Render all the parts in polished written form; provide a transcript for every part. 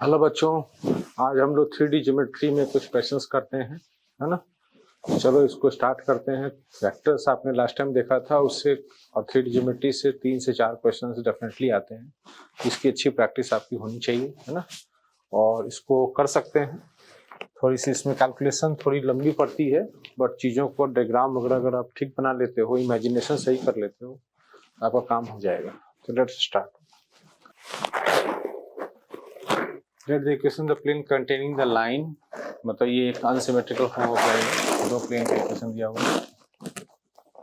Hello बच्चों, आज हम लोग 3D ज्योमेट्री में कुछ क्वेश्चंस करते हैं, है ना। चलो इसको स्टार्ट करते हैं। वेक्टर्स आपने लास्ट टाइम देखा था उससे, और 3D ज्योमेट्री से 3 से 4 क्वेश्चंस डेफिनेटली आते हैं। इसकी अच्छी प्रैक्टिस आपकी होनी चाहिए, है ना। और इसको कर सकते हैं। थोड़ी सी इसमें कैलकुलेशन थोड़ी लंबी पड़ती है, बट चीज़ों को डायग्राम वगैरह अगर आप ठीक बना लेते हो, इमेजिनेशन सही कर लेते हो, आपका काम हो जाएगा। तो let's start. Let the equation the plane containing the line, मतलब ये एक अनसिमेट्रिकल फॉर्म ऑफ लाइन, दो प्लेन का इक्वेशन दिया हुआ है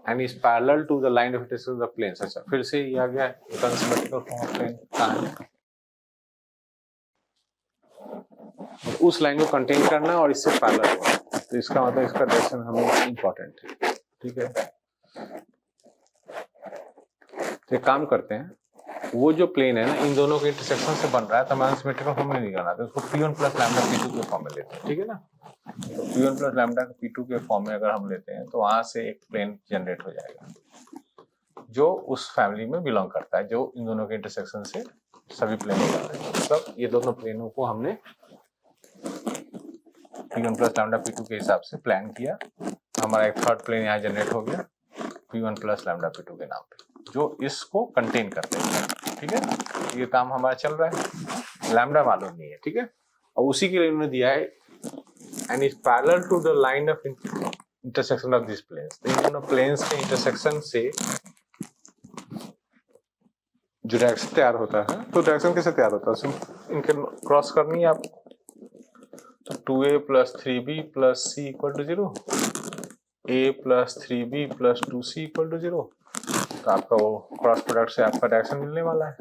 and is parallel to the line of intersection of the plane. अच्छा, फिर से ये आ गया एक अनसिमेट्रिकल फॉर्म ऑफ प्लेन कहाँ है, और उस लाइन को कंटेन करना है और इससे पैरेलल होना, तो इसका मतलब इसका डायरेक्शन हमें इंपॉर्टेंट है। ठीक है, तो एक काम करते हैं, वो जो प्लेन है ना, इन दोनों के इंटरसेक्शन से बन रहा है, तो हमें अनसिमेट्रिकल फॉर्म में नहीं करना, तो उसको P1 प्लस लैम्डा P2 के फॉर्म में लेते हैं। ठीक है ना, तो P1 प्लस लैम्डा P2 के फॉर्म में अगर हम लेते हैं तो वहां से एक प्लेन जनरेट हो जाएगा जो उस फैमिली में बिलोंग करता है, जो इन दोनों के इंटरसेक्शन से सभी प्लेन हो जाते हैं। मतलब ये दोनों प्लेनों को हमने P1 प्लस लैम्डा P2 के हिसाब से प्लान किया, हमारा एक थर्ड प्लेन यहाँ जनरेट हो गया P1 प्लस लैम्डा P2 के नाम पे, जो इसको कंटेन करते हैं। ठीक है, ये काम हमारा चल रहा है, लैम्डा मालूम नहीं है। ठीक है, और उसी के लिए उन्होंने दिया है and is parallel to the line of intersection of this planes. तो इन दोनों प्लेन्स के इंटरसेक्शन से जो डायरेक्शन तैयार होता है, तो डायरेक्शन कैसे तैयार होता है, इनके क्रॉस करनी है आपको। तो 2a plus 3b plus c equal to 0, a plus 3b plus 2c equal to 0, तो आपका वो क्रॉस प्रोडक्ट से आपका डायरेक्शन मिलने वाला है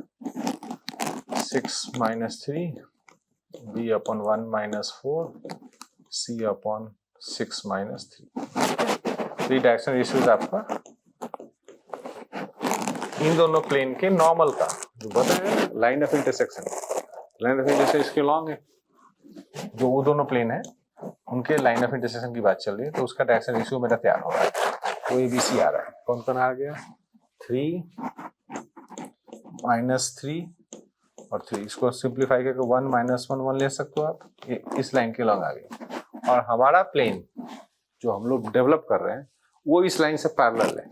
6 minus 3 b upon 1 minus 4 c upon 6 minus 3। Direction ratio आपका इन दोनों प्लेन के नॉर्मल का जो बताया, line of intersection, line of intersection इसके लॉन्ग है, जो वो दोनों प्लेन है उनके लाइन ऑफ इंटरसेक्शन की बात चल रही है, तो उसका डायरेक्शन रेशियो मेरा तैयार हो रहा है, तो ABC आ रहा है। कौन कौन आ गया, 3 माइनस 3 और 3, इसको सिंप्लीफाई करके 1 माइनस 1 1 ले सकते हो आप, ये इस लाइन के लॉन्ग आ गई। और हमारा प्लेन जो हम लोग डेवलप कर रहे हैं वो इस लाइन से पैरेलल है।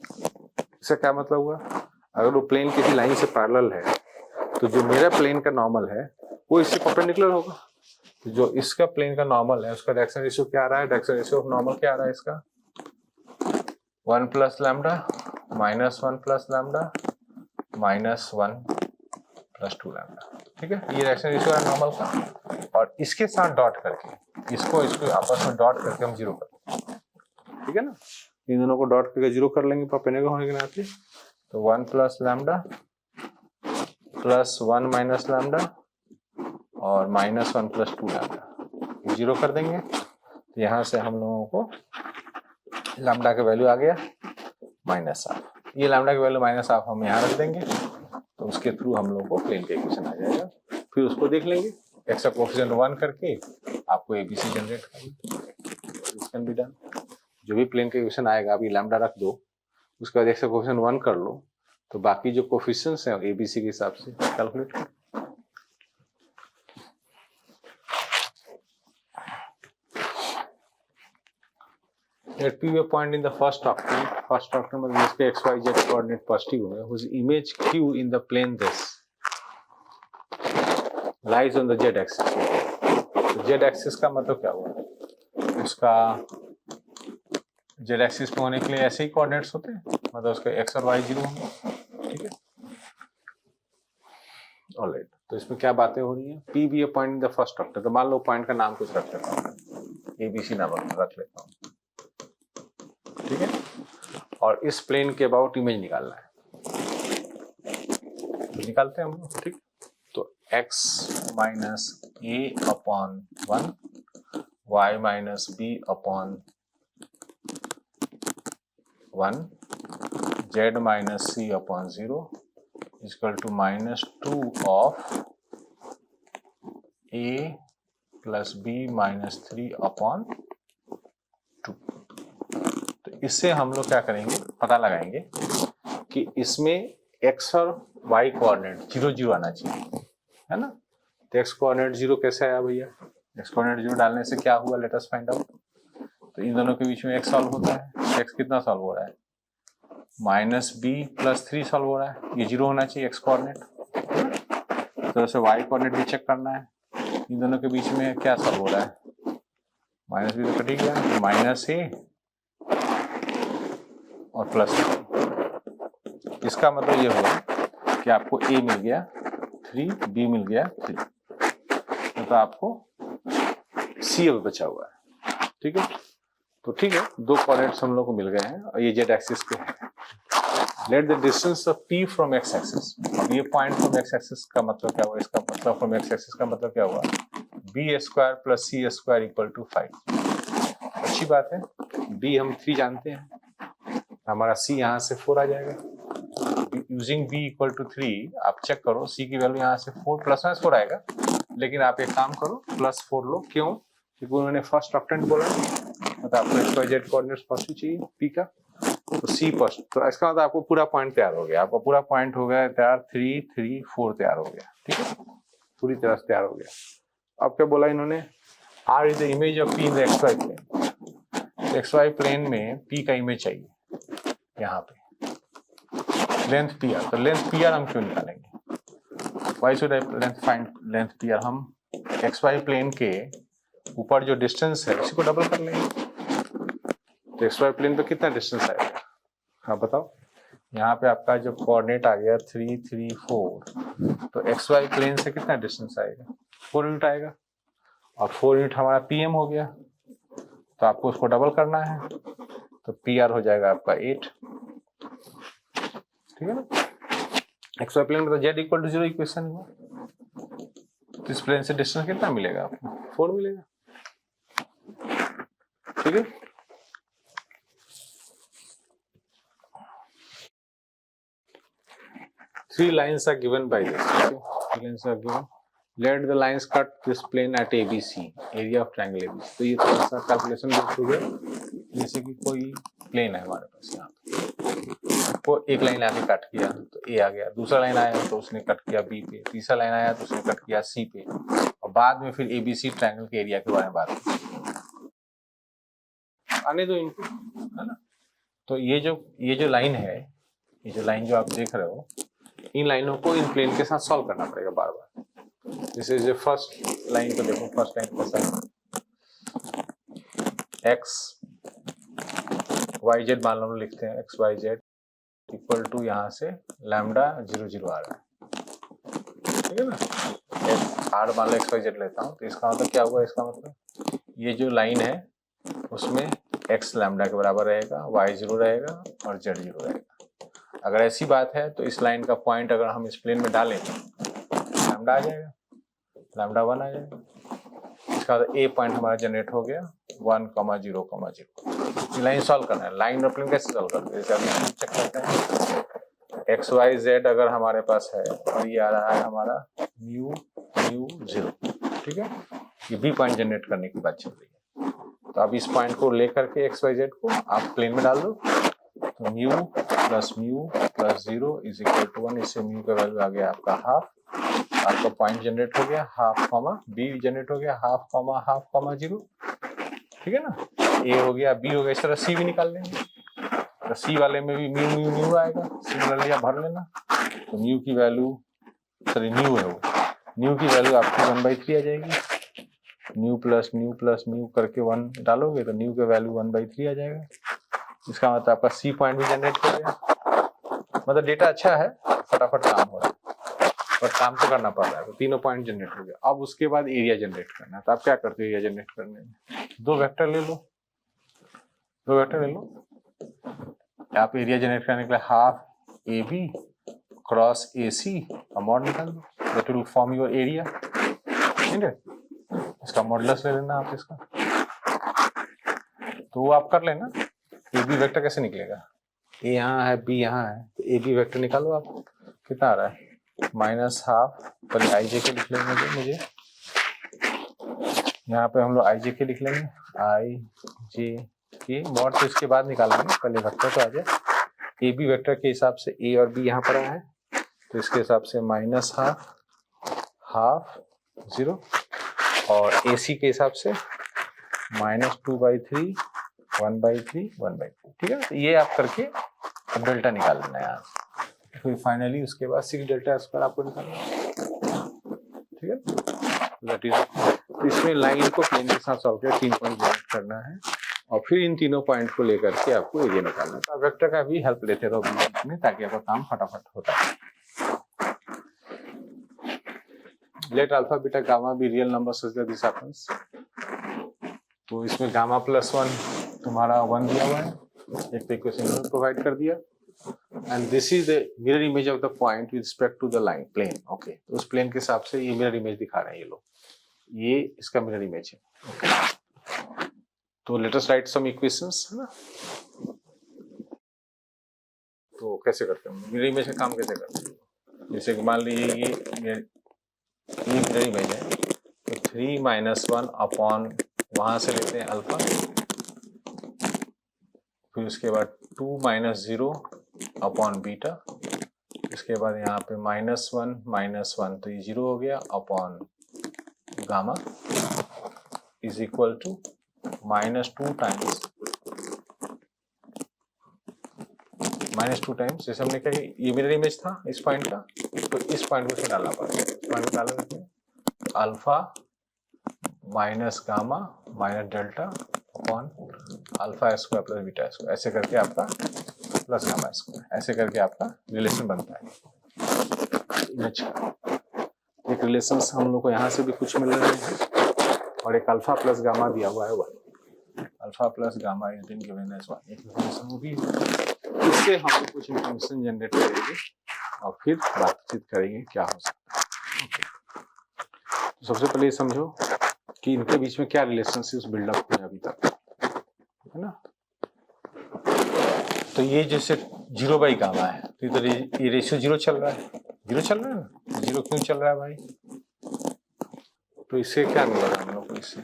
इसका क्या मतलब हुआ, अगर वो प्लेन किसी लाइन से पैरेलल है तो जो मेरा प्लेन का नॉर्मल है वो इससे परपेंडिकुलर होगा। तो जो इसका प्लेन का नॉर्मल है उसका डायरेक्शन रेशियो क्या आ रहा है, डायरेक्शन रेशियो ऑफ नॉर्मल क्या आ रहा है इसका, 1 plus lambda minus 1 plus lambda minus 1 plus 2 lambda. ठीक है, ये डायरेक्शन रेशियो है नॉर्मल का, और इसके साथ डॉट करके इसको आपस में डॉट करके हम जीरो कर देंगे। ठीक है ना, इन दोनों को डॉट करके जीरो कर लेंगे परपेंडिकुलर होने के नाते, तो 1 plus lambda plus 1 minus lambda और माइनस 1 प्लस 2 लैम्डा जीरो कर देंगे। तो यहाँ से हम लोगों को लैम्डा का वैल्यू आ गया -1/2। ये लैम्डा का वैल्यू -1/2 हम यहाँ रख देंगे, तो उसके थ्रू हम लोगों को प्लेन का इक्वेशन आ जाएगा। फिर उसको देख लेंगे, एक्स का कोएफिशिएंट 1 करके आपको ABC जनरेट करना भी डन। जो भी प्लेन का इक्वेशन आएगा अभी लैम्डा रख दो, उसके बाद एक्स का कोएफिशिएंट 1 कर लो, तो बाकी जो कोएफिशिएंट्स हैं ABC के हिसाब से कैलकुलेट करो। Let P be a point in the first octave. First octave में जिसके x, y, z coordinate positive है, whose image Q in the plane this lies on the z axis. तो z axis का मतलब क्या हुआ, उसका z axis पे होने के लिए ऐसे ही कोऑर्डिनेट्स होते हैं, मतलब उसके x और y 0 होंगे। ठीक है, ऑलराइट, तो इसमें क्या बातें हो रही हैं, P be a point in the first octave, तो मान लो पॉइंट का नाम कुछ रख लेता हूँ, ABC नाम रख लेता हूँ। ठीक है, और इस प्लेन के अबाउट इमेज निकालना है, तो निकालते हैं हम लोग। ठीक, तो x minus a upon 1 y minus b upon 1 z minus c upon 0 equal to -2 of a plus b minus 3 upon 2। तो इससे हम लोग क्या करेंगे, पता लगाएंगे कि इसमें x और y कोऑर्डिनेट 0 0 आना चाहिए, है ना। तो एक्स कोऑर्डिनेट 0 कैसे आया भैया? एक्स कोऑर्डिनेट 0 डालने से क्या हुआ, लेट अस फाइंड आउट। तो इन दोनों के बीच में एक्स सॉल्व होता है, एक्स कितना सॉल्व हो रहा है, -b+3 सॉल्व हो रहा है, ये 0 होना चाहिए एक्स कोऑर्डिनेट। तो उसे वाई कोऑर्डिनेट भी चेक करना है, इन दोनों के बीच में क्या सॉल्व हो रहा है, -b तो कट ही गया, -a और +3। इसका मतलब ये हुआ कि आपको a मिल गया 3, b मिल गया 3, तो आपको c अब बचा हुआ है। ठीक है, तो ठीक है, दो कोऑर्डिनेट्स हम लोग को मिल गए हैं और ये जेड एक्सिस पे है। Let the distance of p from x axis. अब ये पॉइंट फ्रॉम x एक्सिस का मतलब क्या हुआ, इसका मतलब फ्रॉम x एक्सिस का मतलब क्या हुआ, b² + c² = 5। अच्छी बात है, b हम 3 जानते हैं, हमारा c यहाँ से 4 आ जाएगा। यूजिंग b = 3 आप चेक करो, c की वैल्यू यहाँ से 4 ± 4 आएगा, लेकिन आप एक काम करो +4 लो। क्यों? क्योंकि उन्होंने फर्स्ट ऑक्टेंट बोला, मतलब आपको XYZ कोऑर्डिनेट्स फर्स्ट ही चाहिए p का, तो c फर्स्ट। तो इसका मतलब आपको पूरा पॉइंट तैयार हो गया, आपका पूरा पॉइंट हो गया तैयार, 3, 3, 4 तैयार हो गया। ठीक है, पूरी तरह से तैयार हो गया। अब क्या बोला इन्होंने, R is the image of p in the XY plane. XY plane में p का इमेज चाहिए, यहाँ पे लेंथ PR। तो लेंथ PR हम क्यों निकालेंगे, why should I find length PR? हम XY प्लेन के ऊपर जो डिस्टेंस है उसी को डबल कर लेंगे। तो XY प्लेन पे कितना डिस्टेंस आएगा, हाँ बताओ। यहाँ पे आपका जो कोऑर्डिनेट आ गया 3, 3, 4, तो XY प्लेन से कितना डिस्टेंस आएगा, 4 यूनिट आएगा, और 4 यूनिट हमारा PM हो गया, तो आपको उसको डबल करना है, तो PR हो जाएगा आपका 8। ठीक है ना, XY प्लेन में तो Z = 0 इक्वेशन हुआ, तो इस प्लेन से डिस्टेंस कितना मिलेगा आपको, 4 मिलेगा। ठीक है, three lines are given by this. Okay, 3 lines are given. Let the lines cut this plane at ABC, area of triangle ABC. तो ये थोड़ा सा कैलकुलेशन बेस्ड हो गया, जैसे कि कोई प्लेन है हमारे पास, यहाँ पे वो एक लाइन आके कट किया तो A आ गया, दूसरा लाइन आया तो उसने कट किया B पे, तीसरा लाइन आया तो उसने कट किया C पे, और बाद में फिर ABC ट्रायंगल के एरिया के बारे में बात की। आने दो इनको, है ना। तो ये जो लाइन है, ये जो लाइन जो आप देख रहे हो, इन लाइनों को इन प्लेन के साथ सॉल्व करना पड़ेगा बार बार। दिस इज फर्स्ट लाइन को देखो, फर्स्ट लाइन कैसा है, x y z मान लो लिखते हैं, x y z equal to यहाँ से लैम्डा 0, 0 आ रहा है। ठीक है ना, r मान लो x y z लेता हूँ, तो इसका मतलब क्या हुआ, इसका मतलब ये जो लाइन है उसमें x लैम्डा के बराबर रहेगा, y 0 रहेगा और z 0 रहेगा। अगर ऐसी बात है तो इस लाइन का पॉइंट अगर हम इस प्लेन में डालें लैम्डा आ जाएगा, लैम्डा 1 आ जाएगा। इसका मतलब A पॉइंट हमारा जनरेट हो गया 1, 0, 0। ये लाइन सॉल्व करना है, लाइन और प्लेन कैसे सॉल्व करते हैं, जैसे अभी चेक करते हैं, x y z अगर हमारे पास है और ये आ रहा है हमारा म्यू 0। ठीक है, ये B पॉइंट जनरेट करने की बात चल रही है। तो अब इस पॉइंट को लेकर के x y z को आप प्लेन में डाल दो, तो mu plus 0 is equal to 1। इससे म्यू का वैल्यू आ गया आपका हाफ, आपका पॉइंट जनरेट हो गया हाफ कॉमा बी जनरेट हो गया हाफ कॉमा 0। ठीक है ना, ए हो गया बी हो गया, इस तरह सी भी निकाल लेंगे, तो सी वाले में भी म्यू आएगा, सिमिलरली आप भर लेना। तो म्यू की वैल्यू, सॉरी न्यू है वो, न्यू की वैल्यू आपकी 1/3 आ जाएगी। न्यू प्लस म्यू करके 1 डालोगे तो न्यू की वैल्यू 1/3 आ जाएगा। इसका मतलब आपका सी पॉइंट भी जनरेट हो गया। मतलब डेटा अच्छा है, फटाफट काम हो रहा है, पर काम तो करना पड़ रहा है। तो तीनों पॉइंट जनरेट हो गया। अब उसके बाद एरिया जनरेट करना है। तो आप क्या करते हो एरिया जनरेट करने में, दो वेक्टर ले लो, आप एरिया जनरेट करने के लिए half A B cross A C का मॉड निकाल दो, that will form your area. ठीक है, इसका मॉडुलस ले लेना आप इसका, तो वो आप कर लेना। ए बी वेक्टर कैसे निकलेगा, ए यहाँ है बी यहाँ है, तो ए बी वेक्टर निकालो आप, कितना आ रहा है -12। पहले आई जे के लिख लेंगे, मुझे यहाँ पे हम लोग आई जे के लिख लेंगे, आई जे के मॉड तो इसके बाद निकालेंगे, पहले वेक्टर तो आ जाए। ए बी वेक्टर के हिसाब से ए और बी यहाँ पर आया है, तो इसके हिसाब से -12 हाफ 0 और AC के हिसाब से -2/3 1/3 1/3, ठीक है। तो ये आप करके अब डेल्टा निकाल लेना है यहाँ से। फिर फाइनली उसके बाद 6 डेल्टा स्क्वायर आपको निकालना है, ठीक है। दैट इज, इसमें लाइन को प्लेन के साथ सॉल्व किया, 3 पॉइंट जनरेट करना है और फिर इन तीनों पॉइंट को लेकर के आपको एरिया निकालना है। तो वेक्टर का भी हेल्प लेते रहो बीच में ताकि आपका काम फटाफट होता है। लेट अल्फा बीटा गामा भी real number such that this happens. तो इसमें गामा +1 तुम्हारा 1 दिया हुआ है, एक तो इक्वेशन प्रोवाइड कर दिया, and this is the mirror image of the point with respect to the line plane. Okay, तो उस प्लेन के हिसाब से ये मिरर इमेज दिखा रहे हैं ये लोग, ये इसका मिरर इमेज है। ओके, तो लेट अस राइट सम इक्वेशंस, है ना। तो कैसे करते हैं मिरर इमेज का काम, कैसे करते हैं? जैसे कि मान लीजिए ये मिरर इमेज है, तो 3 - 1 अपॉन वहां से लेते हैं अल्फा, फिर उसके बाद 2 - 0 अपॉन बीटा, इसके बाद यहाँ पे -1 तो ये 0 हो गया upon gamma is equal to -2 times जैसे हमने कहा ये मिरर इमेज था इस पॉइंट का, तो इस पॉइंट को डालना पड़ेगा। इस पॉइंट को डालना alpha minus gamma minus delta upon alpha square plus beta square, ऐसे करके आपका प्लस गामा स्क्वायर, ऐसे करके आपका रिलेशन बनता है। एक रिलेशन हम लोग को यहाँ से भी कुछ मिल रहे हैं और एक अल्फा प्लस गामा दिया हुआ है 1, alpha plus gamma is been given as 1, एक इन्फॉर्मेशन वो भी है। इससे हम लोग कुछ इन्फॉर्मेशन जनरेट करेंगे और फिर बातचीत करेंगे क्या हो सकता है। तो सबसे पहले ये समझो कि इनके बीच में क्या रिलेशनशिप्स बिल्डअप हुए अभी तक, है ना। तो ये जैसे 0/गामा है, तो ये रेशियो 0 चल रहा है, 0 चल रहा है ना, 0 क्यों चल रहा है भाई? तो इससे क्या मिलेगा हम लोग को? इससे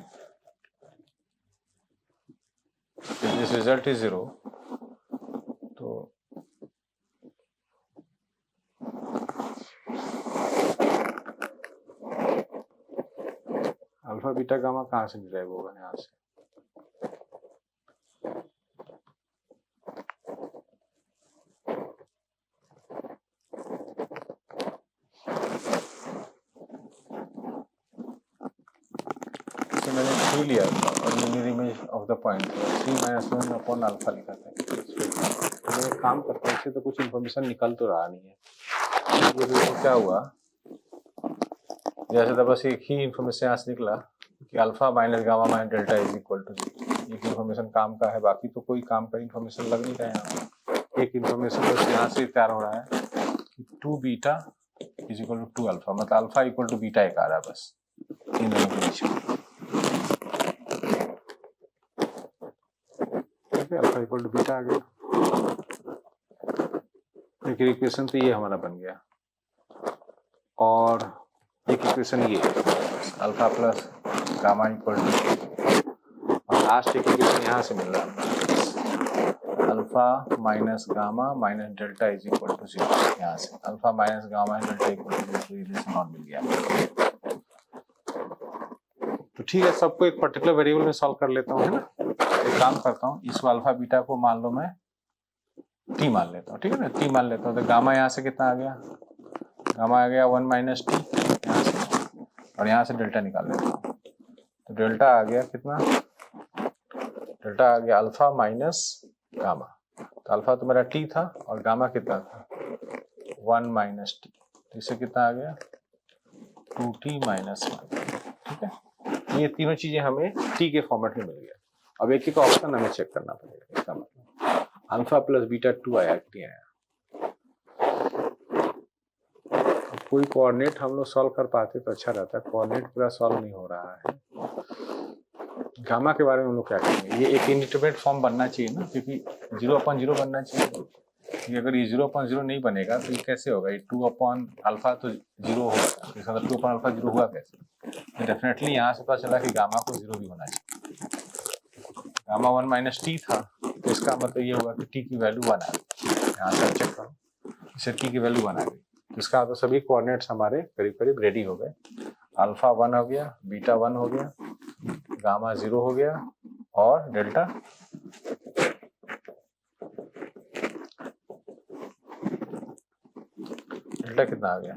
दिस रिजल्ट इज 0, तो अल्फा बीटा गामा कहाँ से डिराइव होगा? यहाँ से। मैंने 3 लिया था और mirror image of the point 3 - 1 upon alpha लिखा था। तो मैं काम करता हूँ, इससे तो कुछ इन्फॉर्मेशन निकल तो रहा नहीं है। तो क्या हुआ, जैसे तो बस एक ही इन्फॉर्मेशन यहाँ से निकला कि alpha minus gamma minus delta is equal to 0। एक इन्फॉर्मेशन काम का है, बाकी तो कोई काम का इन्फॉर्मेशन लग नहीं रहा है यहाँ। एक इन्फॉर्मेशन बस यहाँ से तैयार हो रहा है कि 2 beta is equal to 2 alpha, मतलब अल्फा इक्वल टू बीटा एक आ रहा है बस इन दोनों के बीच में। अल्फा इक्वल टू बीटा आ गया, एक इक्वेशन तो ये हमारा बन गया, और एक इक्वेशन ये alpha plus gamma equal to, और लास्ट एक इक्वेशन यहाँ से मिल रहा है alpha minus gamma minus delta is equal to 0। यहाँ से alpha minus gamma delta equal to 0 relation और मिल गया। तो ठीक है, सबको एक पर्टिकुलर वेरिएबल में सॉल्व कर लेता हूँ, है ना। एक काम करता हूँ, इस अल्फा बीटा को मान लो मैं t मान लेता हूँ, ठीक है ना। t मान लेता हूँ, तो गामा यहाँ से कितना आ गया? गामा आ गया 1 - t यहाँ से, और यहाँ से डेल्टा निकाल लेता हूँ, तो डेल्टा आ गया कितना? डेल्टा आ गया अल्फा माइनस गामा, तो अल्फा तो मेरा t था और गामा कितना था? 1 - t, तो इससे कितना आ गया? 2t - 1, ठीक है। ये तीनों चीजें हमें t के फॉर्मेट में मिल गया। अब एक एक ऑप्शन हमें चेक करना पड़ेगा। इसका मतलब अल्फा प्लस बीटा 2 आया कि नहीं आया। अब कोई कोऑर्डिनेट हम लोग सॉल्व कर पाते तो अच्छा रहता है, कोऑर्डिनेट पूरा सॉल्व नहीं हो रहा है। गामा के बारे में हम लोग क्या करेंगे? ये एक इंडिटरमिनेट फॉर्म बनना चाहिए ना, क्योंकि 0/0 बनना चाहिए। क्योंकि अगर ये 0/0 नहीं बनेगा तो ये कैसे होगा? ये 2/अल्फा तो 0 होगा, इसका मतलब 2/अल्फा 0 हुआ कैसे? तो डेफिनेटली यहाँ से पता चला कि गामा को 0 भी होना चाहिए। गामा 1 - t था, तो इसका मतलब ये होगा कि t की वैल्यू 1 आ गई। यहाँ से चेक करो, इसे t की वैल्यू 1 आ गई, तो इसका मतलब सभी कोऑर्डिनेट्स हमारे करीब करीब रेडी हो गए। अल्फा 1 हो गया, बीटा 1 हो गया, गामा 0 हो गया और डेल्टा कितना आ गया,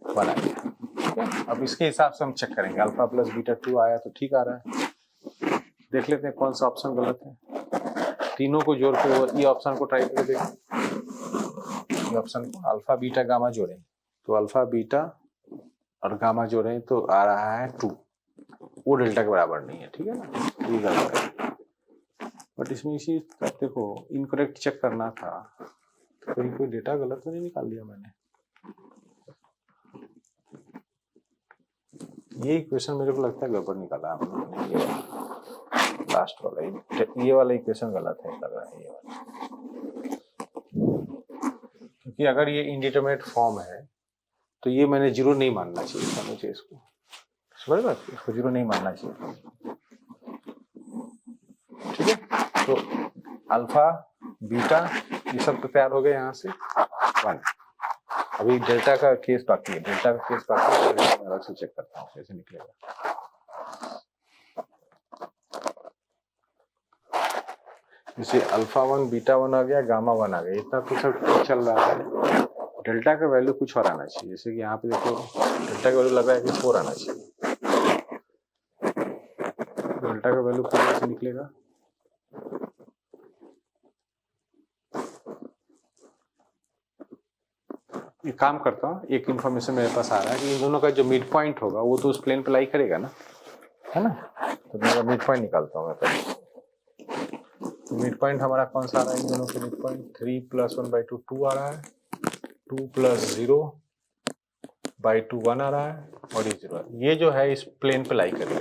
1 आ गया। ठीक है, अब इसके हिसाब से हम चेक करेंगे। अल्फा प्लस बीटा 2 आया तो ठीक आ रहा है। देख लेते हैं कौन सा ऑप्शन गलत है। तीनों को जोड़ के ये ऑप्शन को ट्राई करके देखें। ये ऑप्शन को अल्फा बीटा गामा जोड़ें तो अल्फा बीटा और गामा जोड़ें तो आ रहा है 2, वो डेल्टा के बराबर नहीं है। ठीक है ना, ये गलत है। बट इसमें इसी देखो इनकरेक्ट चेक करना था, तो कहीं कोई डेटा गलत तो नहीं निकाल दिया मैंने। ये इक्वेशन मेरे को लगता है गड़बड़ निकाला आप लोगों ने, ये लास्ट वाला, ये वाला इक्वेशन गलत है लग रहा है ये वाला। क्योंकि अगर ये इंडिटरमिनेट फॉर्म है तो ये मैंने जीरो नहीं मानना चाहिए था मुझे, इसको समझ बात, इसको जीरो नहीं मानना चाहिए। ठीक है, तो अल्फा बीटा ये सब तो तैयार हो गए यहाँ से 1। अभी डेल्टा का केस बाकी है, डेल्टा का केस बाकी है, तो अलग से चेक करता हूँ कैसे निकलेगा। जैसे अल्फा 1 बीटा 1 आ गया, गामा 1 आ गया, इतना तो सब चल रहा है। डेल्टा का वैल्यू कुछ और आना चाहिए। जैसे कि यहाँ पे देखो डेल्टा का वैल्यू लग रहा है कि 4 आना चाहिए। डेल्टा का वैल्यू पूरा से निकलेगा, एक काम करता हूँ, एक इन्फॉर्मेशन मेरे पास आ रहा है कि इन दोनों का जो मिड पॉइंट होगा वो तो उस प्लेन पे लाई करेगा ना, है ना। तो मेरा मिड पॉइंट निकालता हूँ मैं पहले। तो मिड पॉइंट हमारा कौन सा आ रहा है, इन दोनों के मिड पॉइंट 3 + 1/2 2 आ रहा है, 2 + 0/2 1 आ रहा है और ये 0 ये जो है इस प्लेन पे लाई करेगा।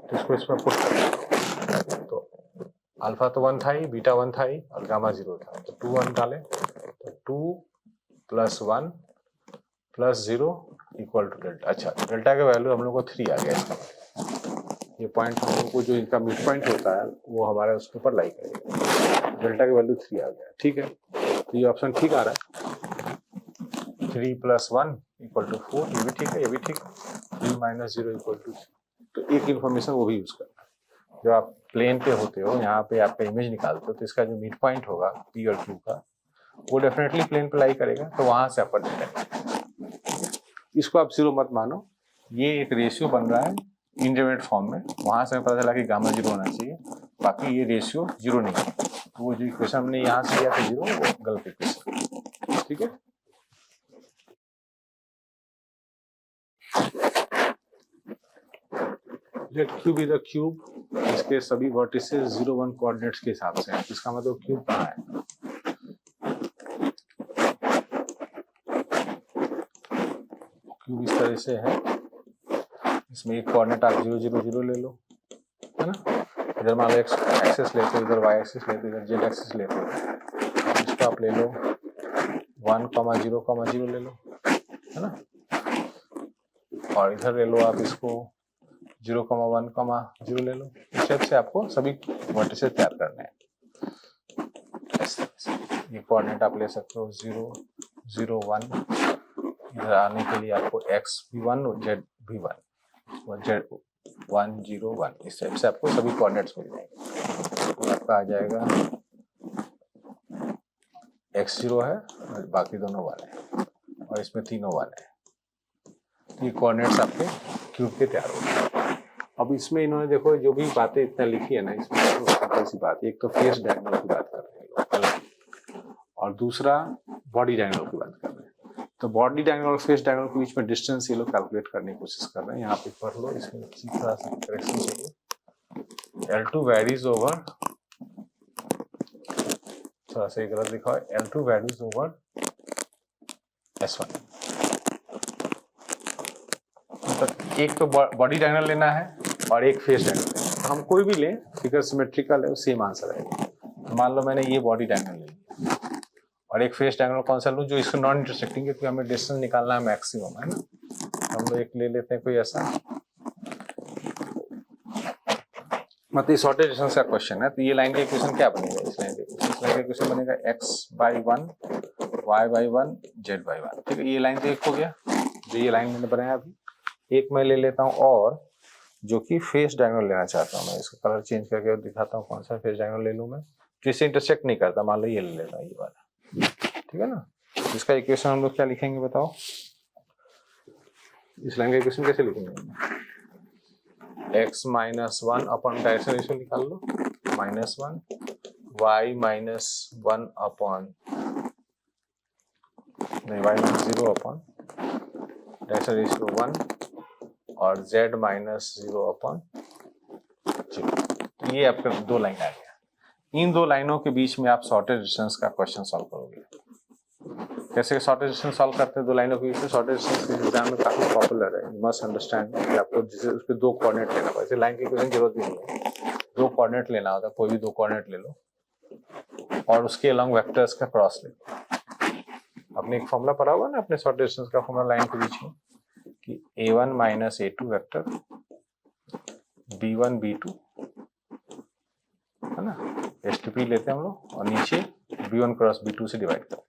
तो इसको इसमें पुट करें तो अल्फा तो 1 था ही, बीटा 1 था ही और गामा 0 था, तो 2 1 डालें तो 2 + 1 + 0 = डेल्टा। अच्छा, डेल्टा का वैल्यू हम लोग को 3 आ गया। इसका ये पॉइंट हम लोग को जो इनका मिड पॉइंट होता है वो हमारे उसके ऊपर लाई करेगा। डेल्टा का वैल्यू 3 आ गया। ठीक है, तो ये ऑप्शन ठीक आ रहा है। 3 + 1 = 4, ये भी ठीक है, ये भी ठीक है। 3 - 0 = 3। तो एक इन्फॉर्मेशन वो भी यूज करना है। जब आप प्लेन पे होते हो, यहाँ पे आपका इमेज निकालते हो, तो इसका जो मिड पॉइंट होगा P और Q का, वो डेफिनेटली प्लेन पे लाई करेगा, तो वहां से अपन निकालेंगे। इसको आप 0 मत मानो, ये एक रेशियो बन रहा है इंडिटरमिनेट फॉर्म में, वहां से पता चला कि गामा 0 होना चाहिए, बाकी ये रेशियो 0 नहीं है। तो वो जो इक्वेशन हमने यहाँ से लिया था 0, वो गलत इक्वेशन। ठीक है, let cube is the cube, इसके सभी वर्टिसेस 0 1 कोऑर्डिनेट्स के हिसाब से हैं। इसका मतलब क्यूब कहाँ है, क्यूब इस तरह से है, इसमें एक कोऑर्डिनेट आप 0 0 0 ले लो, है ना। इधर मान लो एक्स एक्सिस लेते हो, इधर वाई एक्सिस लेते हो, इधर जेड एक्सिस लेते हो, इसको आप ले लो 1, 0, 0 ले लो, है ना। और इधर ले लो आप इसको 0, 1, 0 ले लो। इस टाइप से आपको सभी वर्टिसेस तैयार करने हैं। ये कोऑर्डिनेट आप ले सकते हो 0 0 1, इधर आने के लिए आपको x भी 1 और z भी 1 और z 1 0 1, इस टाइप से आपको सभी कोऑर्डिनेट्स मिल जाएंगे। तो आपका आ जाएगा x 0 है और बाकी दोनों 1 है और इसमें तीनों 1 है। ये कोऑर्डिनेट्स आपके क्यूब के तैयार हो गए। अब इसमें इन्होंने देखो जो भी बातें इतना लिखी है ना, इसमें तो सिंपल सी बात, एक तो फेस डायगोनल की बात कर रहे हैं और दूसरा बॉडी डायगोनल की बात कर रहे हैं। तो बॉडी डायगोनल और फेस डायगोनल के बीच में डिस्टेंस ये लोग कैलकुलेट करने की कोशिश कर रहे हैं। यहाँ पे पढ़ लो, इसमें थोड़ा सा करेक्शन चाहिए। L2 वैरीज ओवर, थोड़ा सा गलत लिखा है, L2 वैरीज ओवर S1। मतलब एक तो बॉडी डायगोनल लेना है और एक फेस डायगोनल लेना है। तो हम कोई भी लें, फिगर सिमेट्रिकल है, सेम आंसर आएगा। तो मान लो मैंने ये बॉडी डायगोनल ले लिया और एक फेस डायगोनल कौन सा लूँ जो इसको नॉन इंटरसेक्टिंग है, क्योंकि हमें डिस्टेंस निकालना है मैक्सिमम, है ना। तो हम लोग एक ले लेते हैं कोई ऐसा, मतलब ये शॉर्टेज डिस्टेंस का क्वेश्चन है। तो ये लाइन का इक्वेशन क्या बनेगा, इस लाइन का इक्वेशन बनेगा x/1 y/1 z/1। ठीक है, ये लाइन तो एक हो गया, जो ये लाइन मैंने बनाया अभी, एक मैं ले लेता हूँ और जो कि फेस डायगोनल लेना चाहता हूँ मैं, इसका कलर चेंज करके दिखाता हूँ कौन सा फेस डायगोनल ले लूँ मैं, जिससे इंटरसेक्ट नहीं करता, मान लो ये ले लेता हूँ ये वाला, ठीक है ना। इसका इक्वेशन हम लोग क्या लिखेंगे बताओ, इस लाइन का इक्वेशन कैसे लिखेंगे, x minus 1 upon direction ratio निकाल लो, -1 y माइनस 1 अपॉन नहीं y minus 0 upon direction ratio 1 और z माइनस 0 अपॉन 0। ये आपका दो लाइन आ गया। इन दो लाइनों के बीच में आप शॉर्टेज डिस्टेंस का क्वेश्चन सॉल्व करोगे। कैसे शॉर्टेज डिस्टेंस सॉल्व करते हैं दो लाइनों के बीच में, शॉर्टेज डिस्टेंस एग्जाम में काफी पॉपुलर है, यू मस्ट अंडरस्टैंड कि आपको जिसे उस पे दो कोऑर्डिनेट लेना पड़ेगा, ऐसे लाइन की इक्वेशन की जरूरत नहीं है, दो कोऑर्डिनेट लेना होता है, कोई भी दो कोऑर्डिनेट ले लो और उसके अलॉन्ग वेक्टर्स का क्रॉस ले लो। आपने एक फॉर्मूला पढ़ा होगा ना अपने शॉर्टेज डिस्टेंस का फॉर्मूला लाइन के बीच में कि a1 minus a2 vector b1 b2 है ना, STP लेते हैं हम लोग और नीचे b1 क्रॉस b2 से डिवाइड करते हैं।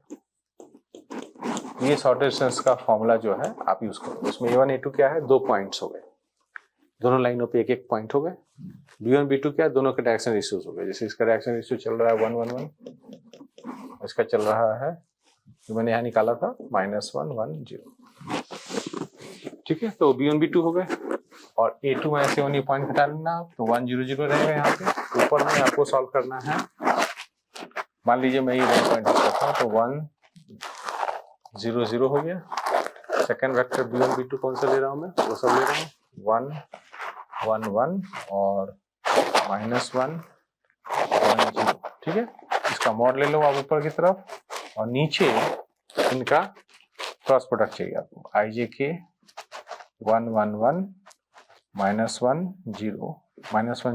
ये शॉर्टेज डिस्टेंस का फॉर्मूला जो है आप यूज करो। इसमें a1 a2 क्या है, दो पॉइंट्स हो गए, दोनों लाइनों पे एक एक पॉइंट हो गए। b1 b2 क्या है, दोनों के डायरेक्शन रेशियोज हो गए। जैसे इसका डायरेक्शन रेशियो चल रहा है 1 1 1, इसका चल रहा है जो मैंने यहाँ निकाला था -1 1 0, ठीक है। तो b1 b2 हो गए और a2 में ऐसे ओनली पॉइंट घटा लेना आप, तो 1 0 0 रहेगा यहाँ पे। ऊपर में आपको सॉल्व करना है, मान लीजिए मैं ये पॉइंट करता हूँ तो 1 0 0 हो गया। सेकंड वेक्टर b1 b2 कौन सा ले रहा हूँ मैं, वो सब ले रहा हूँ 1 1 1 और -1 1 0, ठीक है। इसका मॉड ले लो आप ऊपर की तरफ और नीचे इनका क्रॉस प्रोडक्ट चाहिए आपको, ijk 1 1 1 -1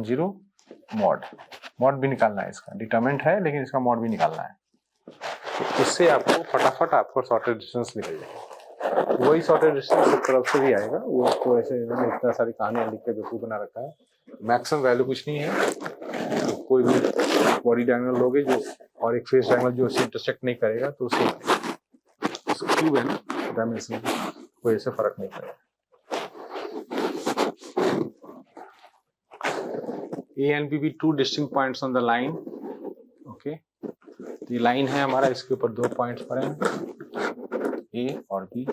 0 मॉड भी निकालना है, इसका डिटरमिनेंट है लेकिन इसका मॉड भी निकालना है। तो इससे आपको फटाफट आपको शॉर्टेज डिस्टेंस निकल जाएगा। वही शॉर्टेज डिस्टेंस एक तरफ से भी आएगा, वो आपको ऐसे इन्होंने इतना सारी कहानियां लिख के बेवकूफ बना रखा है। मैक्सिमम वैल्यू कुछ नहीं है, तो कोई भी बॉडी डायगोनल लोगे जो और एक फेस डायगोनल जो उससे इंटरसेक्ट नहीं करेगा तो उसे क्यूब है ना डायमेंशन, कोई ऐसे फर्क नहीं पड़ेगा। A and B be two distinct points on the line, okay? ये लाइन है हमारा, इसके ऊपर दो पॉइंट्स पड़े हैं A और B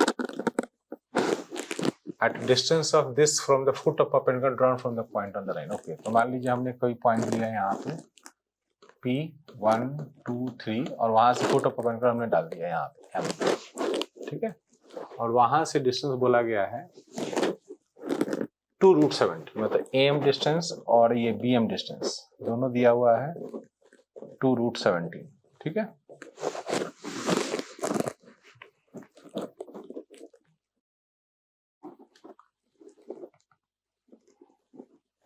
at distance of this from the foot of perpendicular drawn from the point on the line, okay? तो मान लीजिए हमने कोई पॉइंट लिया है यहाँ पे P 1 2 3 और वहां से फुट ऑफ परपेंडिकुलर हमने डाल दिया यहाँ पे, ठीक है। और वहां से डिस्टेंस बोला गया है 2√70, मतलब AM डिस्टेंस और ये BM डिस्टेंस दोनों दिया हुआ है 2√70, ठीक है।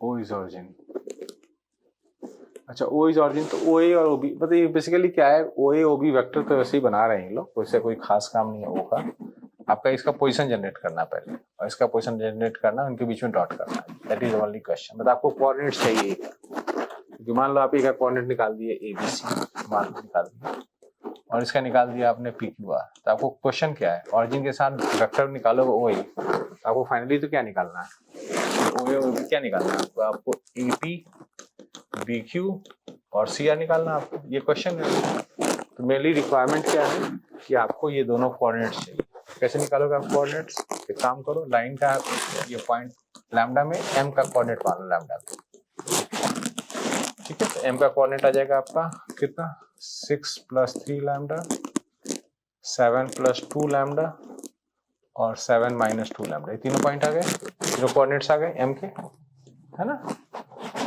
O is origin, अच्छा O is origin, तो OA और OB मतलब ये बेसिकली क्या है, OA OB वेक्टर तो वैसे ही बना रहे हैं लोग, वैसे कोई खास काम नहीं है O का। आपका इसका पोजीशन जनरेट करना पहले और इसका पोजीशन जनरेट करना, उनके बीच में डॉट करना, दैट इज ओनली क्वेश्चन। मतलब आपको कोऑर्डिनेट चाहिए, क्योंकि मान लो आप एक कोऑर्डिनेट निकाल दिए ABC, मान लो निकाल दिया और इसका निकाल दिया आपने PQR, तो आपको क्वेश्चन क्या है, ऑरिजिन के साथ वेक्टर निकालोगे OA, तो आपको फाइनली तो क्या निकालना है, OA और OB क्या निकालना है आपको AP BQ और CR निकालना आपको, ये क्वेश्चन है। तो मेनली रिक्वायरमेंट क्या है कि आपको ये दोनों कोऑर्डिनेट्स चाहिए। कैसे निकालोगे आप कोऑर्डिनेट्स, एक काम करो, लाइन का ये पॉइंट लैम्डा में m का कोऑर्डिनेट मान लो लैम्डा, ठीक है। तो m का कोऑर्डिनेट आ जाएगा आपका कितना, 6 + 3 लैम्डा, 7 + 2 लैम्डा और 7 - 2 लैम्डा, ये तीनों पॉइंट आ गए, तीनों कोऑर्डिनेट्स आ गए m के, है ना।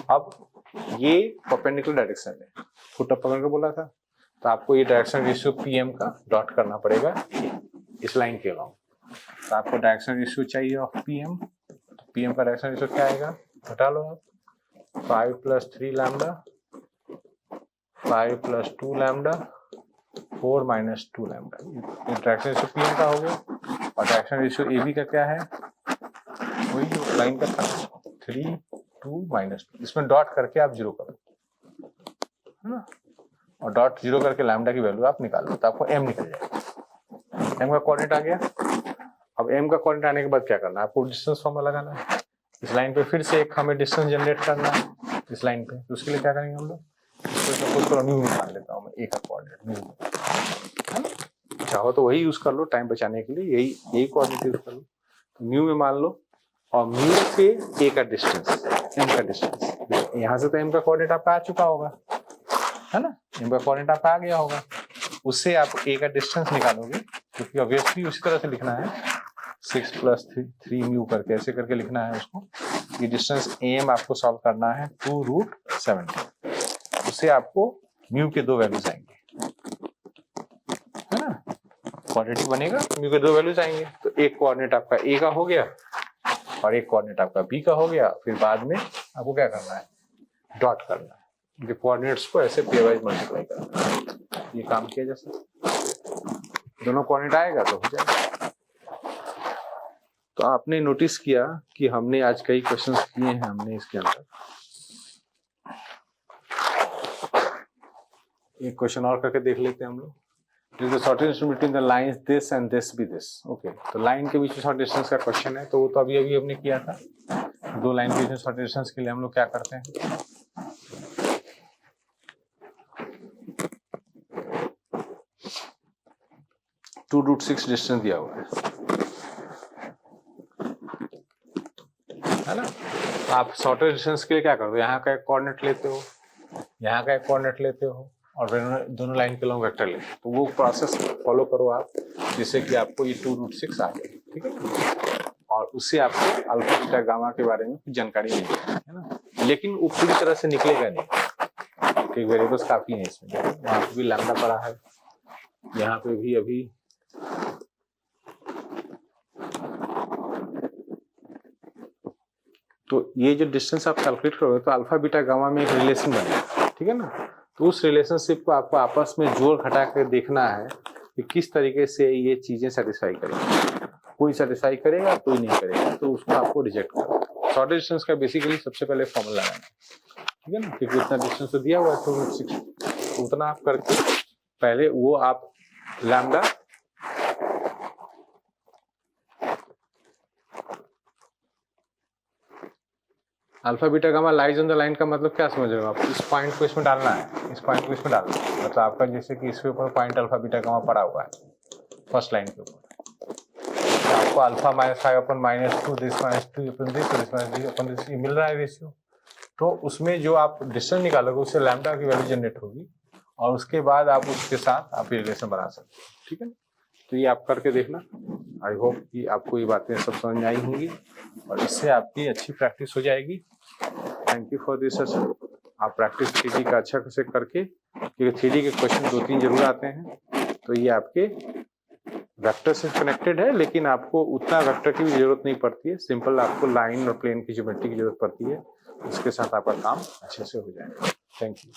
अब ये परपेंडिकुलर डायरेक्शन है, फुट ऑफ परपेंडिकुलर बोला था, तो आपको ये डायरेक्शन रेशियो PM का डॉट करना पड़ेगा इस लाइन के अलॉन्ग। तो आपको डायरेक्शन रेशियो चाहिए ऑफ PM, PM का डायरेक्शन रेशियो क्या आएगा, घटा लो आप, 5 + 3 लैम्डा, 5 + 2 लैम्डा, 4 - 2 लैम्डा, ये डायरेक्शन रेशियो PM का हो गया। और डायरेक्शन रेशियो AB का क्या है, वही जो लाइन का था 3 2 - 2, इसमें डॉट करके आप 0 करो, है ना, और डॉट 0 करके लैम्डा की वैल्यू आप निकालो, तो आपको m निकल जाएगा, m का कोऑर्डिनेट आ गया। अब m का कोऑर्डिनेट आने के बाद क्या करना है, आपको डिस्टेंस फॉर्मूला लगाना है। इस लाइन पे फिर से एक हमें डिस्टेंस जनरेट करना है इस लाइन पे, तो उसके लिए क्या करेंगे हम लोग, सपोज करो न्यू निकाल लेता हूँ मैं, a का कोऑर्डिनेट न्यू, चाहो तो वही यूज कर लो टाइम बचाने के लिए, यही कोऑर्डिनेट यूज कर लो। तो न्यू में मान लो, और म्यू से a का डिस्टेंस, m का डिस्टेंस, यहाँ से तो m का कोऑर्डिनेट आपका आ चुका होगा, है ना, m का कोऑर्डिनेट आपका आ गया होगा, उससे आप a का डिस्टेंस निकालोगे, क्योंकि ऑब्वियसली उसी तरह से लिखना है 6 + 3 म्यू करके, ऐसे करके लिखना है उसको। ये डिस्टेंस am आपको सॉल्व करना है 2√70, उससे आपको म्यू के 2 वैल्यूज आएंगे, है ना, क्वाड्रेटिक बनेगा, म्यू के 2 वैल्यूज आएंगे। तो एक कोऑर्डिनेट आपका a का हो गया और एक कोऑर्डिनेट आपका b का हो गया। फिर बाद में आपको क्या करना है, डॉट करना है, ये कोऑर्डिनेट्स को ऐसे पेयर वाइज मल्टीप्लाई करना है, ये काम किया जा सकता है, दोनों कोऑर्डिनेट आएगा तो हो जाएगा। तो आपने नोटिस किया कि हमने आज कई क्वेश्चंस किए हैं हमने इसके अंदर। एक क्वेश्चन और करके देख लेते हैं हम लोग। The shortest distance between the lines this and this be this. Okay, तो लाइन के बीच में शॉर्ट डिस्टेंस का क्वेश्चन है, तो वो तो अभी हमने किया था। दो लाइन के बीच में शॉर्ट डिस्टेंस के लिए हम लोग क्या करते हैं, (2√6) डिस्टेंस दिया हुआ है ना। आप शॉर्टेस्ट डिस्टेंस के लिए क्या करते हो, यहाँ का एक कोऑर्डिनेट लेते हो, यहाँ का एक कोऑर्डिनेट लेते हो, और दोनों लाइन के लॉन्ग वेक्टर लेते हो। तो वो प्रोसेस फॉलो करो आप, जिससे कि आपको ये 2√6 आ जाए, ठीक है। और उससे आपको अल्फा बीटा गामा के बारे में कुछ जानकारी मिल जाएगी, है ना। लेकिन वो पूरी तरह से निकलेगा नहीं, क्योंकि वेरिएबल्स काफी हैं इसमें। वहाँ पे भी लैम्डा पड़ा है, यहाँ पे भी अभी तो ये जो डिस्टेंस आप कैलकुलेट करोगे तो अल्फा बीटा गामा में एक रिलेशन बनेगा, ठीक है ना। तो उस रिलेशनशिप को आपको आपस में जोड़ घटा कर देखना है कि किस तरीके से ये चीजें सेटिस्फाई करेंगी। कोई सेटिस्फाई करेगा, कोई नहीं करेगा, तो उसको आपको रिजेक्ट करना। शॉर्ट डिस्टेंस का बेसिकली सबसे पहले फॉर्मूला लगाना, ठीक है ना, क्योंकि इतना डिस्टेंस तो दिया हुआ है 2√6, तो उतना आप करके पहले वो आप lambda alpha beta gamma lies on the line का मतलब क्या समझ रहे हो आप, इस पॉइंट को इसमें डालना है, इस पॉइंट को इसमें डालना है। मतलब आपका जैसे कि इसके ऊपर पॉइंट अल्फा बीटा गामा पड़ा हुआ है फर्स्ट लाइन के ऊपर, तो आपको alpha -5/-2 this -2 upon this this upon this मिल रहा है रेशियो। तो उसमें जो आप डिस्टेंस निकालोगे उससे लैम्डा की वैल्यू जनरेट होगी, और उसके बाद आप उसके साथ आप रिलेशन बना सकते हो, ठीक है ना। तो ये आप करके देखना। आई होप कि आपको ये बातें सब समझ में आई होंगी और इससे आपकी अच्छी प्रैक्टिस हो जाएगी। Thank you for this session. आप प्रैक्टिस 3D का अच्छा से करके, क्योंकि 3D के क्वेश्चन 2-3 जरूर आते हैं, तो ये आपके वेक्टर से कनेक्टेड है, लेकिन आपको उतना वेक्टर की भी जरूरत नहीं पड़ती है। सिंपल आपको लाइन और प्लेन की ज्योमेट्री की जरूरत पड़ती है, उसके साथ आपका काम अच्छे से हो जाएगा। Thank you.